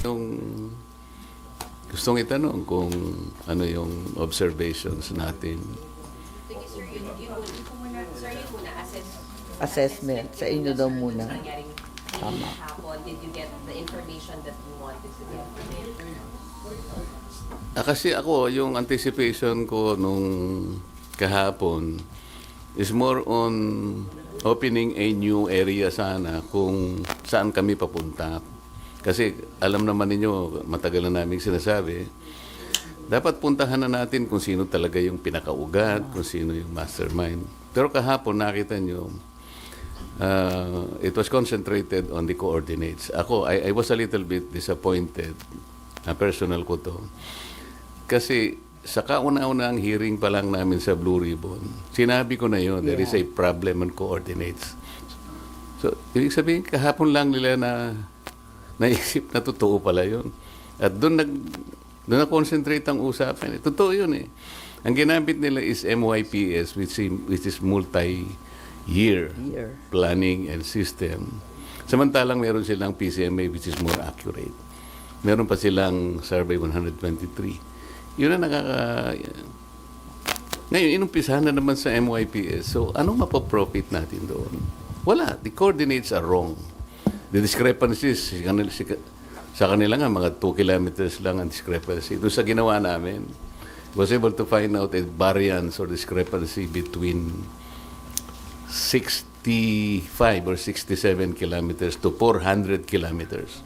Yung gustong itanong kung ano yung observations natin. Sige, sir, yun muna, sir, yun muna, Assessment. Sa inyo daw muna. Nangyaring Tama. hapon, did you get the information that you wanted to get? Kasi ako, yung anticipation ko nung kahapon is more on opening a new area sana kung saan kami papunta. Kasi alam naman ninyo, matagal na namin sinasabi, dapat puntahan na natin kung sino talaga yung pinakaugat, kung sino yung mastermind. Pero kahapon nakita nyo, it was concentrated on the coordinates. Ako, I was a little bit disappointed, personal ko to. Kasi sa kauna-unang hearing pa lang namin sa Blue Ribbon, sinabi ko na yun, there is a problem on coordinates. So, ibig sabihin, kahapon lang nila na naisip na totoo pala yun. At doon na-concentrate ang usapan. Totoo yun eh. Ang ginamit nila is MYPS, which is multi-year planning and system. Samantalang meron silang PCMA, which is more accurate. Meron pa silang Survey 123. Yun na ngayon, inumpisahan na naman sa MYPS. So, anong mapaprofit natin doon? Wala. The coordinates are wrong. The discrepancies, sa kanila nga, mga 2 kilometers lang ang discrepancy. Doon sa ginawa namin, was able to find out a variance or discrepancy between 65 or 67 kilometers to 400 kilometers.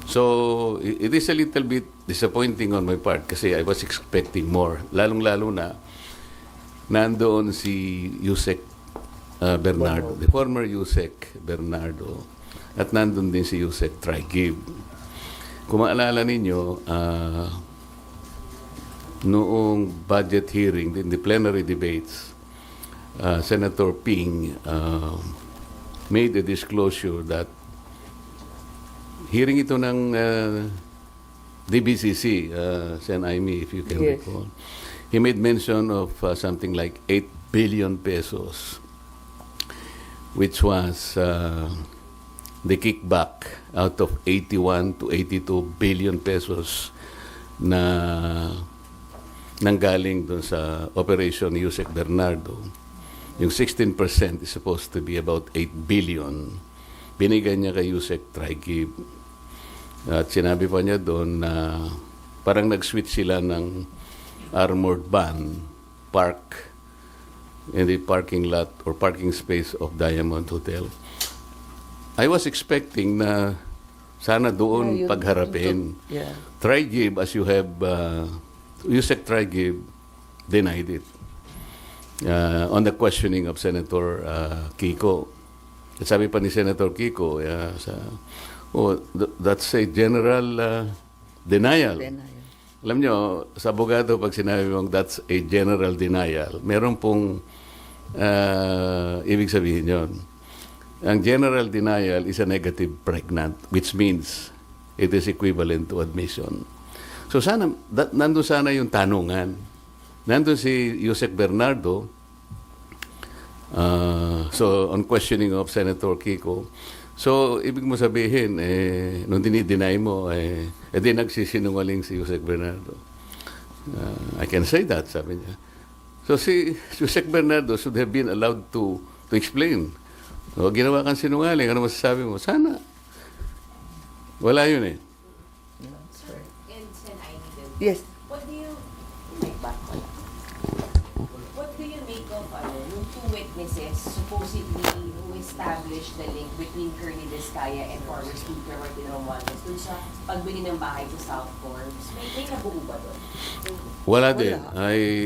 So, it is a little bit disappointing on my part kasi I was expecting more. Lalong-lalo na, nandoon si Yusek Bernardo, the former Yusek Bernardo, at nandun din si Yusek Trigib. Kung maalala ninyo, noong budget hearing, in the plenary debates, Senator Ping made a disclosure that hearing ito ng DBCC, Sen. Aimee, if you can recall, he made mention of something like 8 billion pesos, which was the kickback out of 81 to 82 billion pesos na nanggaling dun sa operation ni Yusek Bernardo. Yung 16% is supposed to be about 8 billion. Binigay niya kay Yusek Trigib. At sinabi pa niya doon na parang nag-switch sila ng armored van park in the parking lot or parking space of Diamond Hotel. I was expecting na sana doon pagharapin. Trigib, as you have, Yusek Trigib denied it on the questioning of Senator Kiko. At sabi pa ni Senator Kiko, that's a general denial. Alam nyo, sa abogado, pag sinabi mong that's a general denial, meron pong ibig sabihin yon. Ang general denial is a negative pregnant, which means it is equivalent to admission. So sana, nandun sana yung tanungan. Nandun si Yusek Bernardo, so on questioning of Senator Kiko, so ibig mo sabihin, nung dinideny mo, di nagsisinungaling si Yusek Bernardo. I can say that, sabi niya. So si Yusek Bernardo should have been allowed to explain. O, ginawa kang sinungaling, ano masasabi mo? Sana. Wala yun eh. Sir, and Sen. Aimee din. Yes. What do you make of yung 2 witnesses supposedly who established the link between Colonel Diskaya and former Speaker Martin Romualdez dun sa pagbili ng bahay sa South Forbes? May nabuo ba doon? Wala din.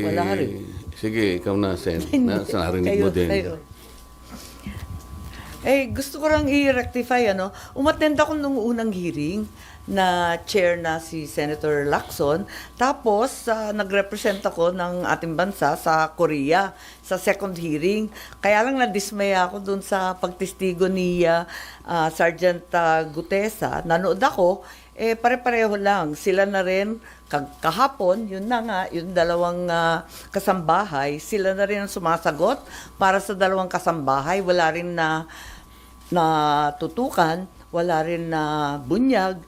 Wala rin. Sige, ikaw na, Sen. Narinig mo din. Gusto ko lang i-rectify, umattend ako nung unang hearing na chair na si Senator Lacson. Tapos, nag-represent ako ng ating bansa sa Korea sa second hearing. Kaya lang nadismaya ako dun sa pagtestigo ni Sergeant Gutesa. Nanood ako, pare-pareho lang. Sila na rin, kahapon, yun na nga, yung dalawang kasambahay, sila na rin ang sumasagot para sa dalawang kasambahay. Wala rin na tutukan, wala rin na bunyag.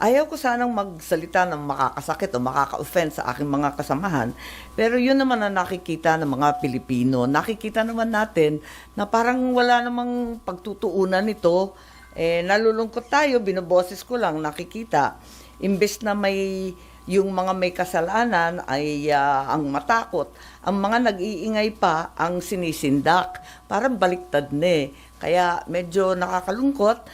Ayaw ko sanang magsalita ng makakasakit o makaka-offend sa aking mga kasamahan. Pero yun naman ang nakikita ng mga Pilipino. Nakikita naman natin na parang wala namang pagtutuunan nito. Nalulungkot tayo, binoboses ko lang, nakikita. Imbes na yung mga may kasalanan ay ang matakot. Ang mga nag-iingay pa ang sinisindak. Parang baliktad na Kaya medyo nakakalungkot.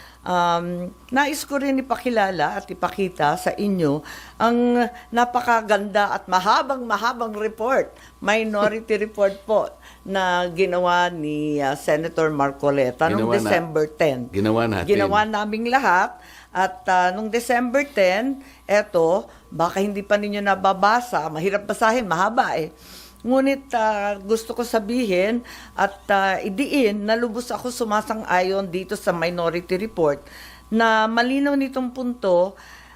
Nais ko rin ipakilala at ipakita sa inyo ang napakaganda at mahabang report, minority report po, na ginawa ni Senator Marcoleta noong December 10. Ginawa natin. Ginawa naming lahat. At noong December 10, baka hindi pa ninyo nababasa, mahirap basahin, mahaba Ngunit gusto ko sabihin at idiin na lubos ako sumasang-ayon dito sa minority report na malinaw nitong punto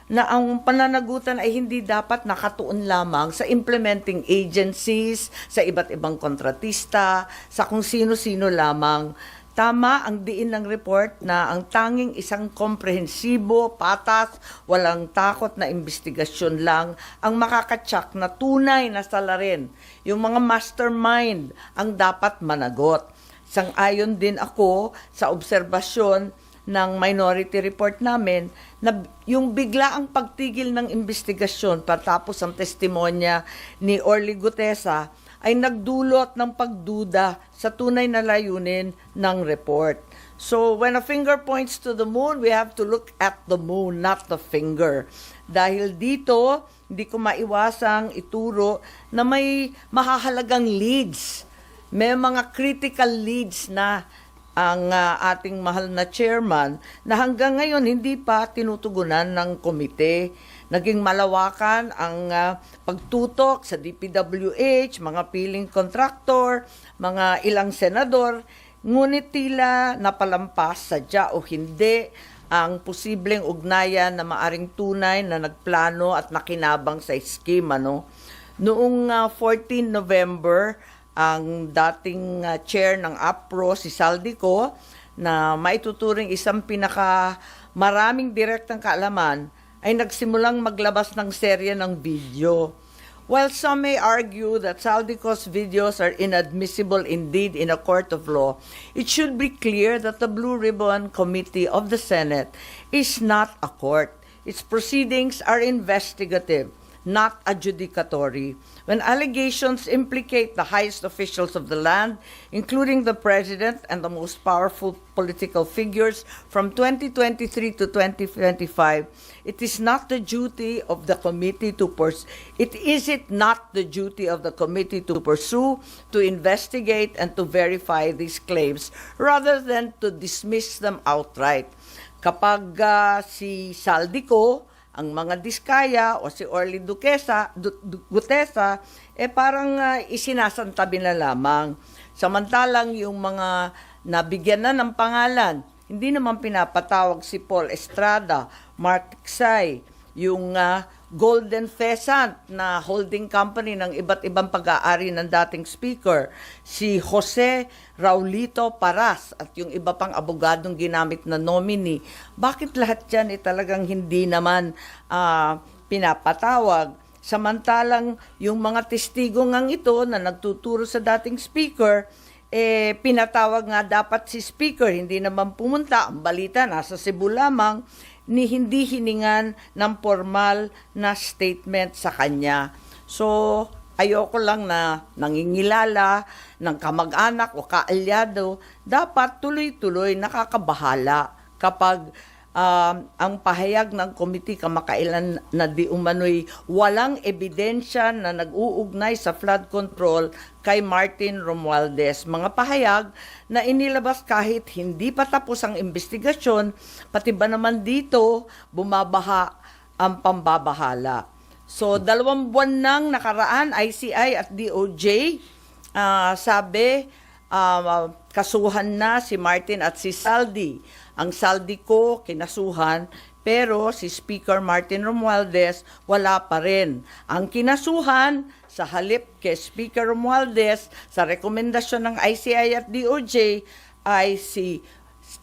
na ang pananagutan ay hindi dapat nakatuon lamang sa implementing agencies, sa iba't ibang kontratista, sa kung sino-sino lamang. Tama ang diin ng report na ang tanging isang komprehensibo, patas, walang takot na investigasyon lang ang makakatsak na tunay na salarin. Yung mga mastermind ang dapat managot. Sang-ayon din ako sa obserbasyon ng minority report namin na yung bigla ang pagtigil ng investigasyon patapos ang testimonya ni Orly Gutesa ay nagdulot ng pagduda sa tunay na layunin ng report. So, when a finger points to the moon, we have to look at the moon, not the finger. Dahil dito, hindi ko maiwasang ituro na may mahahalagang leads. May mga critical leads na ang ating mahal na chairman na hanggang ngayon hindi pa tinutugunan ng komite. Naging malawakan ang pagtutok sa DPWH, mga piling contractor, mga ilang senador, ngunit tila napalampas sadya o hindi ang posibleng ugnayan na maaring tunay na nagplano at nakinabang sa scheme. Noong 14 November, ang dating chair ng APRO, si Saldico, na maituturing isang maraming direktang kaalaman, ay nagsimulang maglabas ng serye ng video. While some may argue that Saldico's videos are inadmissible indeed in a court of law, it should be clear that the Blue Ribbon Committee of the Senate is not a court. Its proceedings are investigative, not adjudicatory. When allegations implicate the highest officials of the land, including the president and the most powerful political figures from 2023 to 2025, it is not the duty of the committee to pursue, to investigate, and to verify these claims, rather than to dismiss them outright. Kapag si Saldico, ang mga Diskaya o si Orly Gutesa, parang isinasantabi na lamang. Samantalang yung mga nabigyan na ng pangalan, hindi naman pinapatawag si Paul Estrada, Mark Tiksay, yung Golden Pheasant na holding company ng iba't ibang pag-aari ng dating speaker, si Jose Raulito Paras at yung iba pang abogadong ginamit na nominee. Bakit lahat yan talagang hindi naman pinapatawag? Samantalang yung mga testigo ngang ito na nagtuturo sa dating speaker, pinatawag nga dapat si speaker, hindi naman pumunta. Ang balita, nasa Cebu lamang, ni hindi hiningan ng formal na statement sa kanya. So, ayoko lang na nangingilala ng kamag-anak o kaalyado, dapat tuloy-tuloy nakakabahala kapag ang pahayag ng komite kamakailan na di umano'y walang ebidensya na nag-uugnay sa flood control kay Martin Romualdez. Mga pahayag na inilabas kahit hindi pa tapos ang investigasyon, pati ba naman dito bumabaha ang pambabahala. So, 2 buwan nang nakaraan, ICI at DOJ, sabi, kasuhan na si Martin at si Saldi. Ang Saldico kinasuhan, pero si Speaker Martin Romualdez wala pa rin. Ang kinasuhan sa halip kay Speaker Romualdez sa rekomendasyon ng ICI at DOJ ay si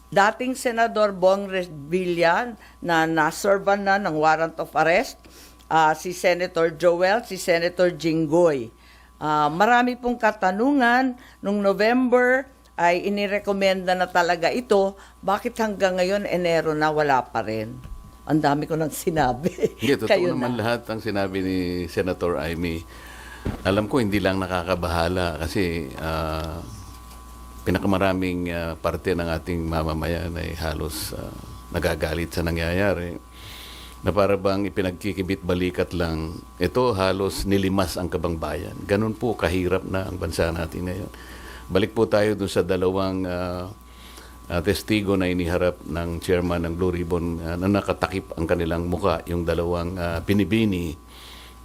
dating Senador Bong Revilla na naservan na ng warrant of arrest, si Senator Joel, si Senator Jinggoy. Marami pong katanungan. Nung November ay inirekomenda na talaga ito. Bakit hanggang ngayon, Enero na, wala pa rin? Ang dami ko nang sinabi. Hindi, totoo Kayo naman na. lahat ang sinabi ni Senator Amy. Alam ko hindi lang nakakabahala kasi pinakamaraming parte ng ating mamamayan ay halos nagagalit sa nangyayari. Na para bang ipinagkikibit balikat lang, ito halos nilimas ang kabangbayan. Ganun po kahirap na ang bansa natin ngayon. Balik po tayo dun sa dalawang testigo na iniharap ng chairman ng Blue Ribbon na nakatakip ang kanilang muka, yung dalawang binibini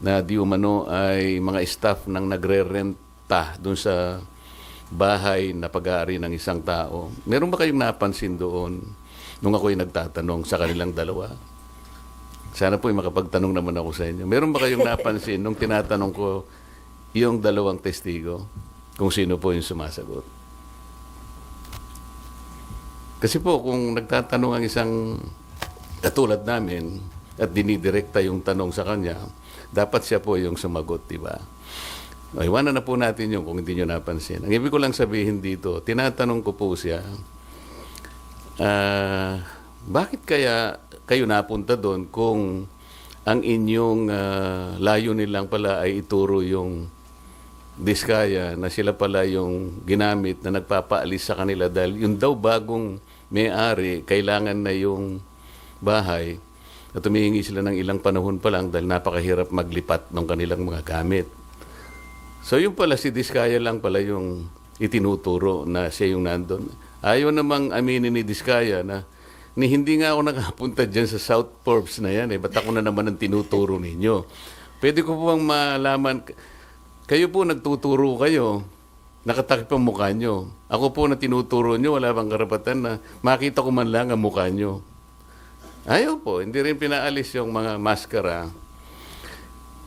na di umano ay mga staff ng nagre-renta dun sa bahay na pag-aari ng isang tao. Meron ba kayong napansin doon nung ako'y nagtatanong sa kanilang dalawa? Sana po makapagtanong naman ako sa inyo. Meron ba kayong napansin nung tinatanong ko yung dalawang testigo kung sino po yung sumasagot? Kasi po kung nagtatanong ang isang katulad namin at dinidirekta yung tanong sa kanya, dapat siya po yung sumagot, di ba? Iwanan na po natin yun kung hindi nyo napansin. Ang ibig ko lang sabihin dito, tinatanong ko po siya, bakit kaya kayo napunta doon kung ang inyong layunin lang pala ay ituro yung Diskaya na sila pala yung ginamit na nagpapaalis sa kanila dahil yung daw bagong may-ari, kailangan na yung bahay at tumihingi sila ng ilang panahon pa lang dahil napakahirap maglipat ng kanilang mga gamit. So yung pala si Diskaya lang pala yung itinuturo na siya yung nandun. Ayaw namang aminin ni Diskaya na hindi nga ako nakapunta dyan sa South Forbes na yan. Ba't ako na naman ang tinuturo ninyo? Pwede ko po bang malaman, kayo po nagtuturo kayo, nakatakip ang mukha nyo. Ako po na tinuturo nyo, wala bang karapatan na makita ko man lang ang mukha nyo. Ayaw po, hindi rin pinaalis yung mga maskara.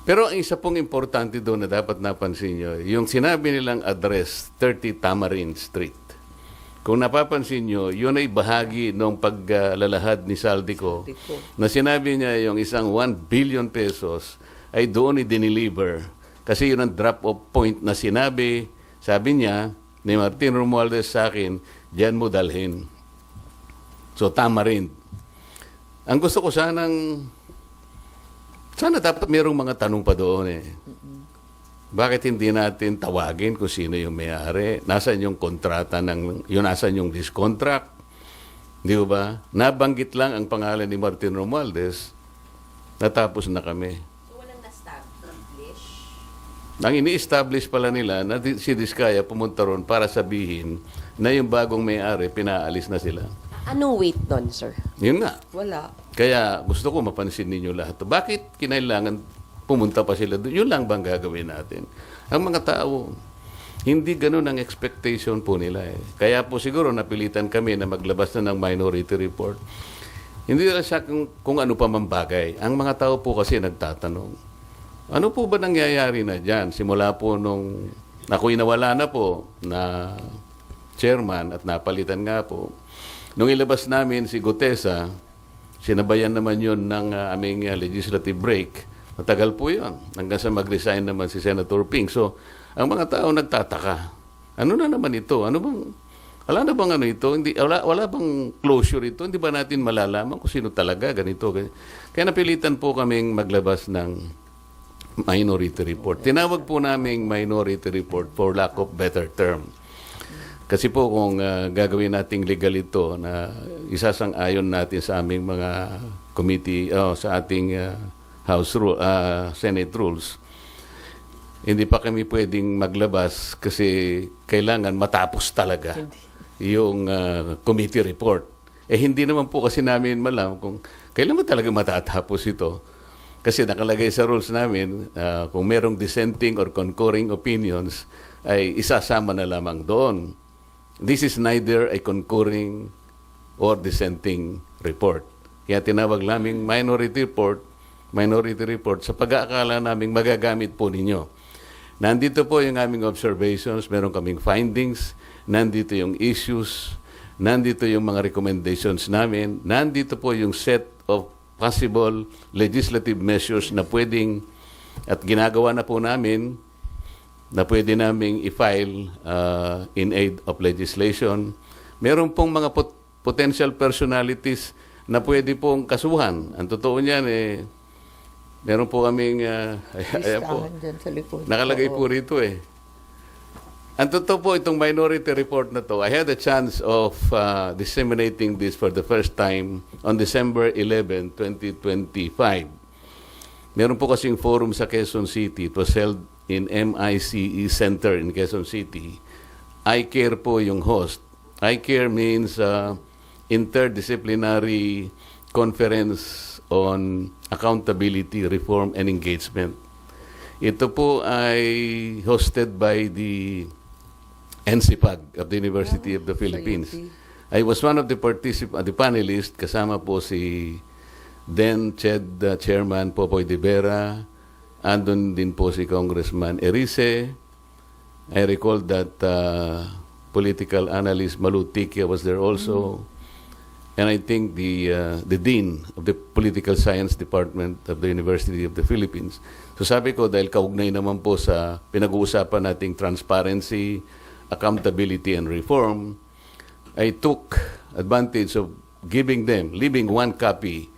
Pero ang isa pong importante doon na dapat napansin nyo, yung sinabi nilang address, 30 Tamarind Street. Kung napapansin nyo, yun ay bahagi ng paglalahad ni Saldico na sinabi niya yung isang 1 billion pesos ay doon i-deliver. Kasi yun ang drop-off point na sinabi, sabi niya, ni Martin Romualdez sa akin, diyan mo dalhin. So, Tamarind. Ang gusto ko sana dapat mayroong mga tanong pa doon eh. Bakit hindi natin tawagin kung sino yung may-ari? Nasaan yung kontrata nasaan yung lease contract? Di ba? Nabanggit lang ang pangalan ni Martin Romualdez, natapos na kami. So, walang na-establish? Ang ini-establish pala nila na si Diskaya pumunta ron para sabihin na yung bagong may-ari, pinaalis na sila. Anong weight nun, sir? Yun nga. Wala. Kaya gusto ko mapansin ninyo lahat. Bakit kinailangan pumunta pa sila doon? Yun lang bang gagawin natin? Ang mga tao, hindi ganun ang expectation po nila eh. Kaya po siguro napilitan kami na maglabas na ng minority report. Hindi lang siya kung ano pa man bagay. Ang mga tao po kasi nagtatanong, ano po ba nangyayari na dyan? Simula po nung ako'y nawala na po na chairman at napalitan nga po. Nung ilabas namin si Gutesa, sinabayan naman yun ng aming legislative break. Matagal po yun. Hanggang sa mag-resign naman si Senator Ping. So, ang mga tao nagtataka. Ano na naman ito? Wala na bang ano ito? Wala bang closure ito? Hindi ba natin malalaman kung sino talaga ganito? Kaya napilitan po kaming maglabas ng minority report. Tinawag po naming minority report for lack of better term. Kasi po kung gagawin nating legal ito na isasang-ayon natin sa aming mga committee, sa ating Senate rules, hindi pa kami pwedeng maglabas kasi kailangan matapos talaga yung committee report. Hindi naman po kasi namin malam kung kailan ba talaga matatapos ito. Kasi nakalagay sa rules namin, kung merong dissenting or concurring opinions, ay isasama na lamang doon. This is neither a concurring or dissenting report. Kaya tinawag naming minority report sa pag-aakala naming magagamit po ninyo. Nandito po yung aming observations, meron kaming findings, nandito yung issues, nandito yung mga recommendations namin, nandito po yung set of possible legislative measures na pwedeng at ginagawa na po namin na pwede naming i-file in aid of legislation. Meron pong mga potential personalities na pwede pong kasuhan. Ang totoo niyan, meron po kaming, ayan po, Listahan dyan sa likod. nakalagay Oo. po rito Ang totoo po, itong minority report na to, I had a chance of disseminating this for the first time on December 11, 2025. Meron po kasing forum sa Quezon City. It was held in MICE Center in Quezon City. I-CARE po yung host. I-CARE means Interdisciplinary Conference on Accountability, Reform, and Engagement. Ito po ay hosted by the NCPAG of the University of the Philippines. UP. I was one of the panelists, kasama po si then Chairman Popoy de Vera, andun din po si Congressman Erice. I recall that political analyst Malu Tikia was there also. And I think the Dean of the Political Science Department of the University of the Philippines. So sabi ko, dahil kaugnay naman po sa pinag-uusapan nating transparency, accountability, and reform, I took advantage of leaving one copy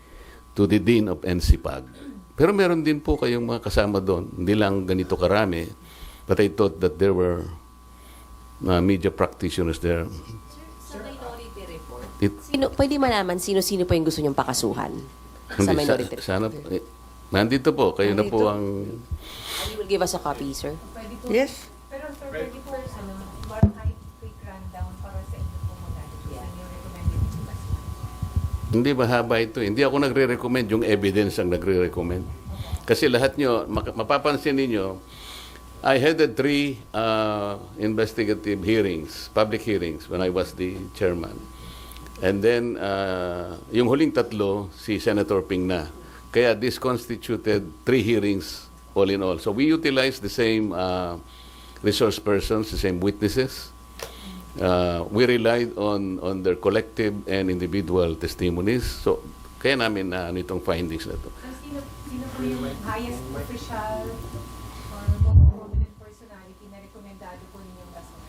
to the Dean of NCPAG. Pero meron din po kayong mga kasama doon. Hindi lang ganito karami. But I thought that there were media practitioners there. Sa minority report, It- pwede malaman sino-sino po yung gusto niyong pakasuhan sa Hindi, minority report? sana, nandito po. Kayo na po Nandito. ang... You will give us a copy, sir? Pwede po. Yes. Pero sir, pwede po, kahit quick rundown para sa inyo po magalit. Yeah. Ano yung recommended po kasi? Hindi mahaba ito. Hindi ako nagre-recommend. Yung evidence ang nagre-recommend. Kasi lahat nyo, mapapansin ninyo, I headed 3 investigative hearings, public hearings, when I was the chairman. And then, yung huling 3, si Senator Ping na. Kaya this constituted 3 hearings all in all. So we utilized the same resource persons, the same witnesses. We relied on their collective and individual testimonies. So, kaya namin na itong findings na ito. So, sino po yung highest official or most prominent personality na rekomendado po ninyong kasuhan?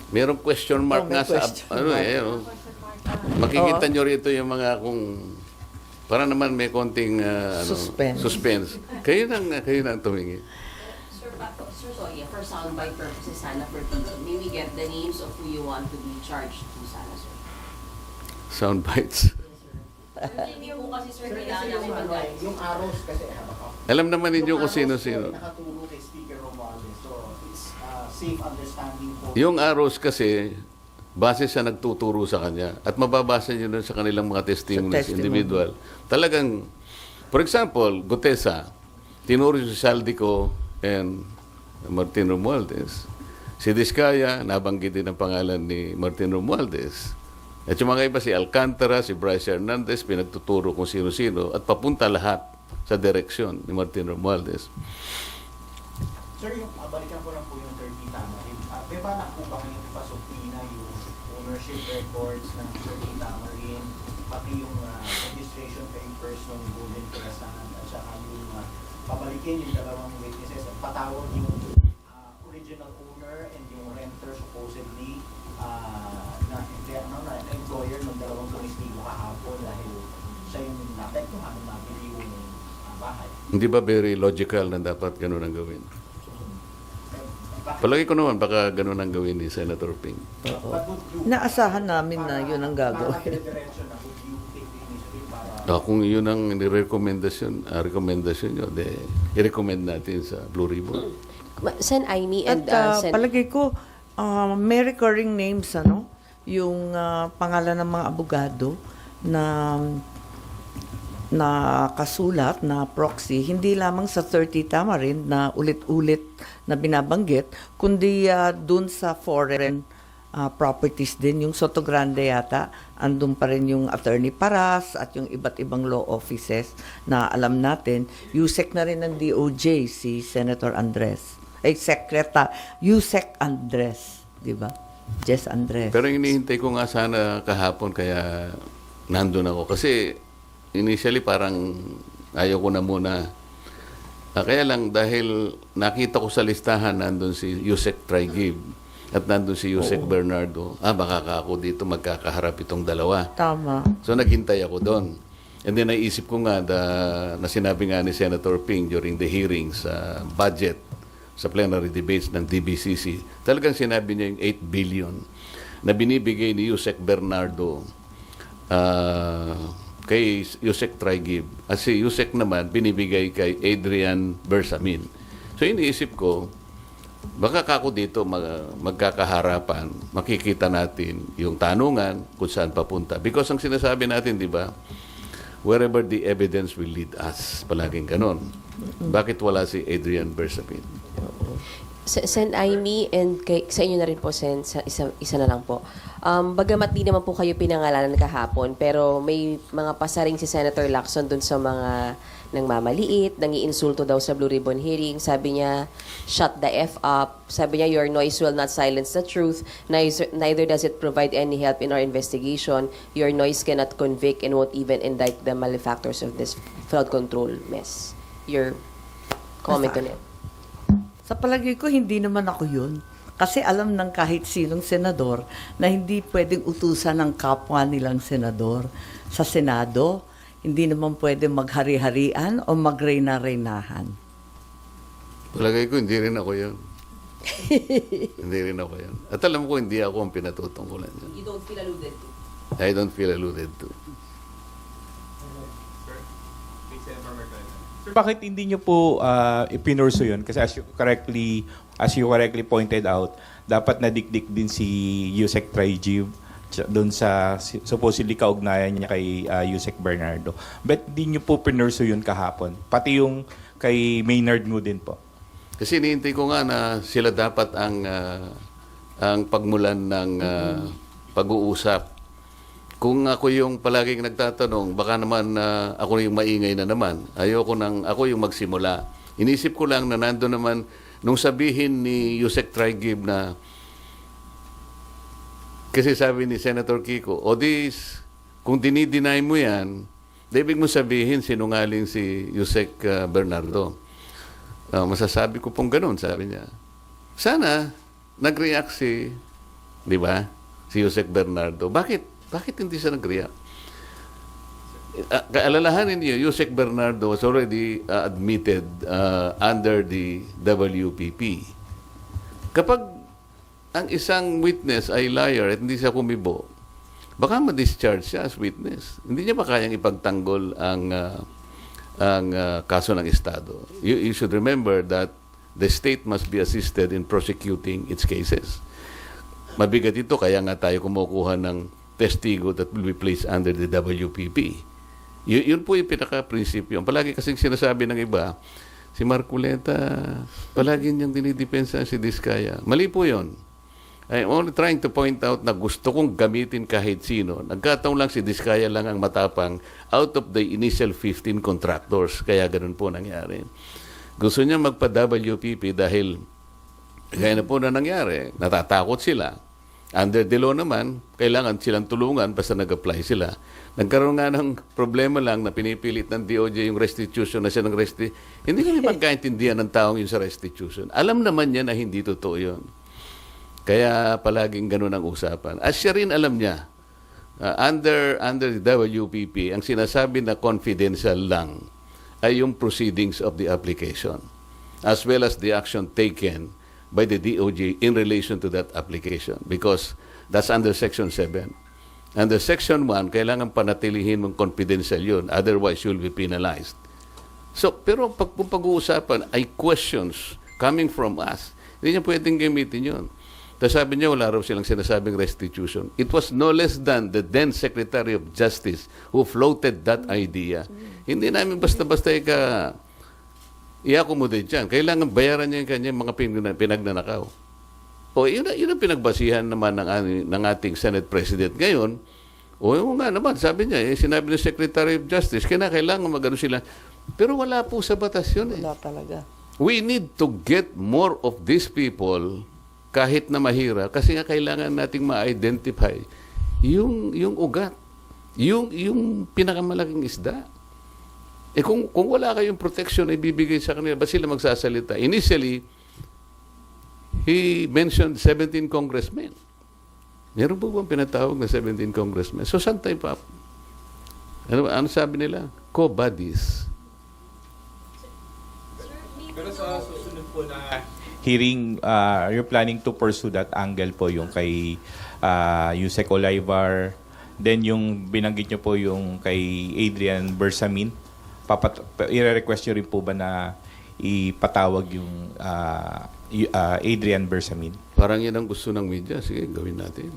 Merong question mark Oh, may nga sa question ano mark. Question mark. makikita nyo rito yung mga kung para naman may konting suspense. Kayo nang tumingin. Sir Toya, for soundbite purposes sana for TV, may we get the names of who you want to be charged to sana, sir? Sound bites. Hindi po kasi, sir, kailangan Kasi namin mag-guide. yung arrows kasi baka Alam naman ninyo yung kung arrows sino-sino. po nakaturo kay Speaker Romualdez. So it's safe understanding po. Yung arrows kasi, base sa nagtuturo sa kanya at mababasa nyo na sa kanilang mga testimonies, Sa testimony. individual. Talagang, for example, Gutesa, tinuro si Saldico and Martin Romualdez. Si Diskaya, nabanggit din ang pangalan ni Martin Romualdez. At yung mga iba, si Alcantara, si Bryce Hernandez, pinagtuturo kung sino-sino at papunta lahat sa direksyon ni Martin Romualdez. Sir, yung balikan ko lang po yung 30 Tamarin. May balak po ba kayong ipasubpina yung ownership records ng 30 Tamarin, pati yung registration papers ng Golden Crescent at saka yung pabalikin yung dalawang witnesses at patawag yung original owner and yung renter supposedly na employer ng dalawang komestigo kahapon dahil siya yung naapektuhan ng mabili yung bahay. Hindi ba very logical na dapat ganun ang gawin? Bakit? Palagi ko naman, baka ganun ang gawin ni Senator Ping. But would you- Naasahan namin na yun ang gagawin. Para dire-diretso na, would you take the initiative para... Kung yun ang rekomendasyon nyo, i-recommend natin sa Blue Ribbon. Sen Aimee and At Sen... palagay ko, may recurring names, yung pangalan ng mga abogado na kasulat na proxy, hindi lamang sa 30 Tamarin na ulit-ulit na binabanggit, kundi dun sa foreign properties din. Yung Soto Grande yata, andun pa rin yung Attorney Paras at yung iba't ibang law offices na alam natin. USEC na rin ng DOJ, si Senator Andres. Yusek Andres, di ba? Jess Andres. Pero hinihintay ko nga sana kahapon kaya nandun ako. Kasi initially parang ayaw ko na muna. Kaya lang dahil nakita ko sa listahan nandun si Yusek Traigib at nandun si Yusek Bernardo. Baka ka ako dito magkakaharap itong dalawa. Tama. So naghintay ako doon. And then naisip ko nga na sinabi nga ni Senator Ping during the hearings sa budget, sa plenary debates ng DBCC, talagang sinabi niya yung 8 billion na binibigay ni Yusek Bernardo kay Yusek Traigib. At si Yusek naman binibigay kay Adrian Bersamin. So iniisip ko, baka kako dito magkakaharapan, makikita natin yung tanungan kung saan papunta. Because ang sinasabi natin, di ba, wherever the evidence will lead us. Palaging ganon. Bakit wala si Adrian Bersamin? Sen Aimee, and sa inyo na rin po, Sen, isa na lang po. Bagamat di naman po kayo pinangalanan kahapon, pero may mga pasaring si Senator Lacson dun sa mga nangmamaliit, nangiinsulto daw sa Blue Ribbon hearing. Sabi niya, shut the F up. Sabi niya, your noise will not silence the truth. Neither does it provide any help in our investigation. Your noise cannot convict and won't even indict the malefactors of this flood control mess. Your comment on it. Sa palagay ko, hindi naman ako yun. Kasi alam ng kahit sinong senador na hindi pwedeng utusan ng kapwa nilang senador. Sa Senado, hindi naman pwedeng maghari-harian o magreyna-reynahan. Palagay ko, hindi rin ako yun. Hindi rin ako yun. At alam ko, hindi ako ang pinatutungkulan yun. You don't feel alluded to? I don't feel alluded to. Sir, bakit hindi nyo po ipinurso yun? Kasi as you correctly pointed out, dapat nadikdik din si Yusek Traigib doon sa supposedly kaugnayan niya kay Yusek Bernardo. But hindi nyo po pinurso yun kahapon? Pati yung kay Maynard mo din po? Kasi hinihintay ko nga na sila dapat ang pagmulan ng pag-uusap. Kung ako yung palaging nagtatanong, baka naman ako yung maingay na naman. Ayoko nang ako yung magsimula. Inisip ko lang na nando naman, nung sabihin ni Yusek Traigib na, kasi sabi ni Senator Kiko, kung dinideny mo yan, ibig mo sabihin sinungaling si Yusek Bernardo. Masasabi ko pong ganun, sabi niya. Sana nag-react di ba, si Yusek Bernardo. Bakit hindi siya nag-react? Kaalalahanin niyo, Yusek Bernardo was already admitted under the WPP. Kapag ang isang witness ay liar at hindi siya kumibo, baka ma-discharge siya as witness. Hindi niya ba kayang ipagtanggol ang kaso ng Estado? You should remember that the state must be assisted in prosecuting its cases. Mabigat ito, kaya nga tayo kumukuha ng testigo that will be placed under the WPP. Yun po yung pinaka-prinsipyo. Palagi kasing sinasabi ng iba, si Marculeta, palagi niyang dinidepensa si Diskaya. Mali po yun. I'm only trying to point out na gusto kong gamitin kahit sino. Nagkataon lang si Diskaya lang ang matapang out of the initial 15 contractors. Kaya ganun po nangyari. Gusto niya magpa-WPP dahil kaya na po na nangyari. Natatakot sila. Under the law naman, kailangan silang tulungan basta nag-apply sila. Nagkaroon nga ng problema lang na pinipilit ng DOJ yung restitution na siya ng Hindi kami magkaintindihan ng taong yun sa restitution. Alam naman niya na hindi totoo yun. Kaya palaging ganun ang usapan. At siya rin alam niya, under the WPP, ang sinasabi na confidential lang ay yung proceedings of the application, as well as the action taken by the DOJ in relation to that application, because that's under Section 7. Under Section 1, kailangan panatilihin mong confidential yun, otherwise you'll be penalized. So, pero kung pag-uusapan ay questions coming from us, hindi niya pwedeng gamitin yun. Tapos sabi niya, wala raw silang sinasabing restitution. It was no less than the then Secretary of Justice who floated that idea. Hindi namin basta-basta i-accommodate yan. Kailangan bayaran niya yung kanyang mga pinagnanakaw. O yun ang pinagbasihan naman ng ating Senate President ngayon. O yun nga naman, sabi niya, sinabi ng Secretary of Justice, kailangan magano sila. Pero wala po sa batas yun. Wala talaga. We need to get more of these people kahit na mahirap, kasi nga kailangan nating ma-identify yung ugat, yung pinakamalaking isda. Eh kung wala kayong protection na ibibigay sa kanila, ba sila magsasalita? Initially, he mentioned 17 congressmen. Meron po bang pinatawag na 17 congressmen? So, saan tayo pa? Ano sabi nila? Co-buddies. Pero sa susunod po na hearing, you're planning to pursue that angle po yung kay Yusek Olivar, then yung binanggit nyo po yung kay Adrian Bersamin. I-request nyo rin po ba na ipatawag yung Adrian Bersamin? Parang yan ang gusto ng media. Sige, gawin natin.